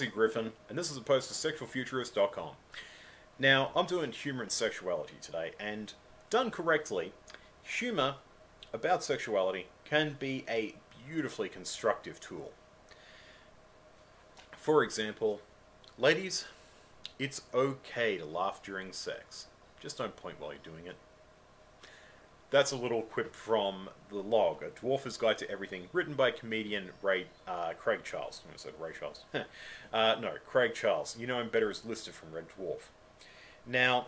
Griffin, and this is a post to sexualfuturist.com. Now, I'm doing humour and sexuality today, and done correctly, humour about sexuality can be a beautifully constructive tool. For example, ladies, it's okay to laugh during sex. Just don't point while you're doing it. That's a little quip from The Log, a dwarfer's guide to everything, written by comedian Craig Charles. I said Ray Charles. No, Craig Charles. You know him better as listed from Red Dwarf. Now,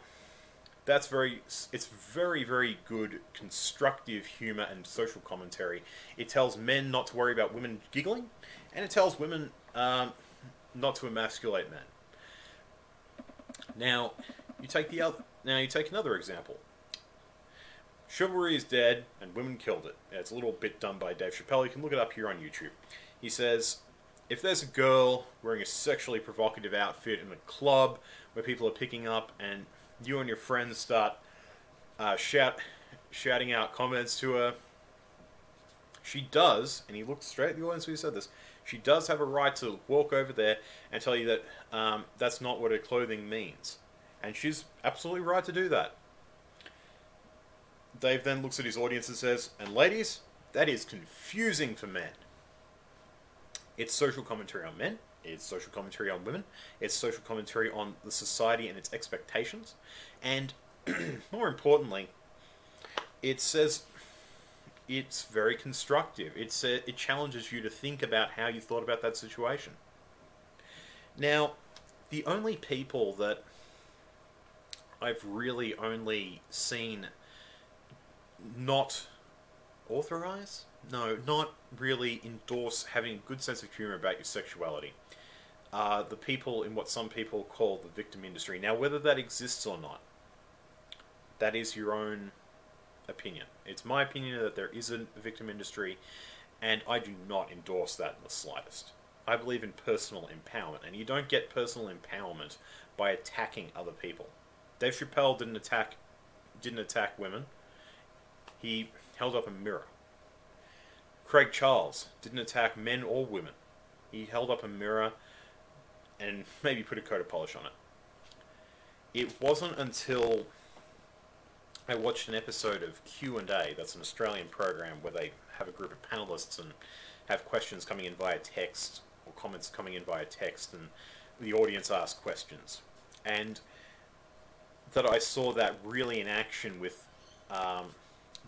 it's very, very good constructive humour and social commentary. It tells men not to worry about women giggling, and it tells women not to emasculate men. Now, you take another example. Chivalry is dead, and women killed it. It's a little bit done by Dave Chappelle. You can look it up here on YouTube. He says, if there's a girl wearing a sexually provocative outfit in a club where people are picking up, and you and your friends start shouting out comments to her, she does, and he looked straight at the audience when he said this, she does have a right to walk over there and tell you that that's not what her clothing means. And she's absolutely right to do that. Dave then looks at his audience and says, and ladies, that is confusing for men. It's social commentary on men, it's social commentary on women, it's social commentary on the society and its expectations, and more importantly, it says it's very constructive. It challenges you to think about how you thought about that situation. Now, the only people that I've really only seen not authorize? No, not really endorse having a good sense of humour about your sexuality. The people in what some people call the victim industry. Now, whether that exists or not, that is your own opinion. It's my opinion that there is a victim industry, and I do not endorse that in the slightest. I believe in personal empowerment, and you don't get personal empowerment by attacking other people. Dave Chappelle didn't attack women. He held up a mirror. Craig Charles didn't attack men or women. He held up a mirror and maybe put a coat of polish on it. It wasn't until I watched an episode of Q&A, that's an Australian program where they have a group of panelists and have questions coming in via text or comments coming in via text, and the audience asks questions. And that I saw that really in action with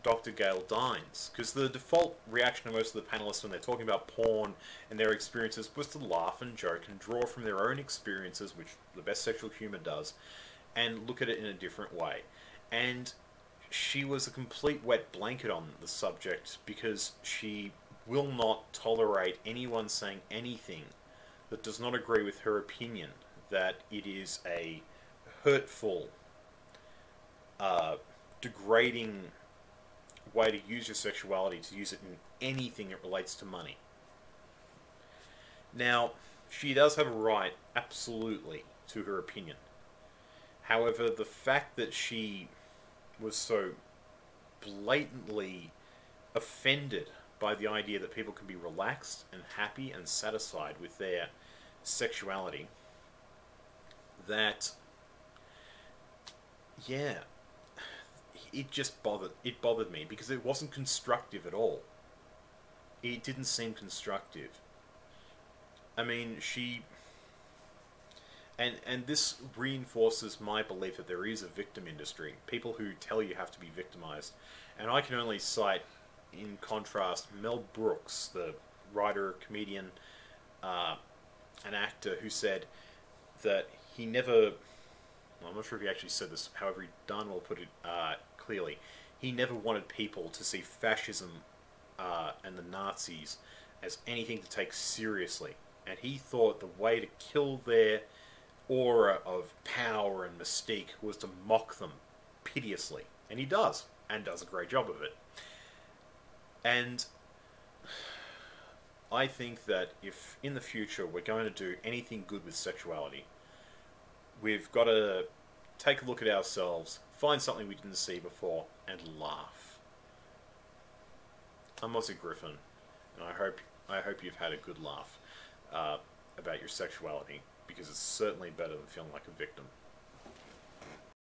Dr. Gail Dines, because the default reaction of most of the panelists when they're talking about porn and their experiences was to laugh and joke and draw from their own experiences, which the best sexual humour does, and look at it in a different way. And she was a complete wet blanket on the subject because she will not tolerate anyone saying anything that does not agree with her opinion, that it is a hurtful, degrading way to use your sexuality, to use it in anything that relates to money. Now, she does have a right, absolutely, to her opinion. However, the fact that she was so blatantly offended by the idea that people can be relaxed and happy and satisfied with their sexuality, that, yeah, it bothered me because it wasn't constructive at all. It didn't seem constructive. I mean, and this reinforces my belief that there is a victim industry. People who tell you have to be victimized. And I can only cite, in contrast, Mel Brooks, the writer, comedian, an actor, who said that he never... I'm not sure if he actually said this, however, Dunn will put it clearly. He never wanted people to see fascism and the Nazis as anything to take seriously. And he thought the way to kill their aura of power and mystique was to mock them piteously. And he does, and does a great job of it. And I think that if in the future we're going to do anything good with sexuality, we've got to take a look at ourselves, find something we didn't see before, and laugh. I'm Aussie Griffin, and I hope you've had a good laugh. about your sexuality, because it's certainly better than feeling like a victim.